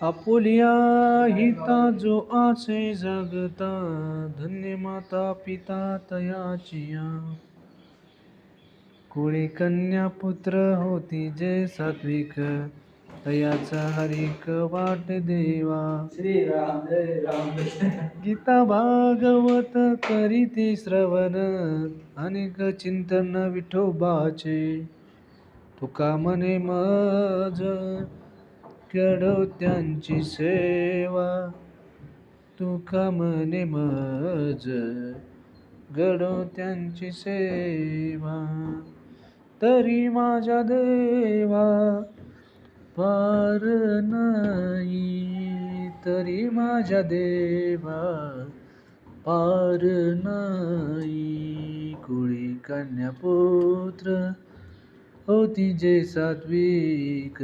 Apulia हिता जो आसे जगता, धन्य माता पिता तयाचिया. कुळी कन्या पुत्र होती जे सात्विक, तयाचा हरिक वाट देवा. श्रीराम जय राम. गीता भागवत करीती श्रवण, अनेक चिंतन विठोबाचे. तुका म्हणे मज करव त्यांची सेवा, तुका म्हणे मज घडो त्यांची सेवा. तरी माझ्या देवा पार नाही, तरी माझ्या देवा पार नाही. कुळी कन्या पुत्र होती जे सात्विक,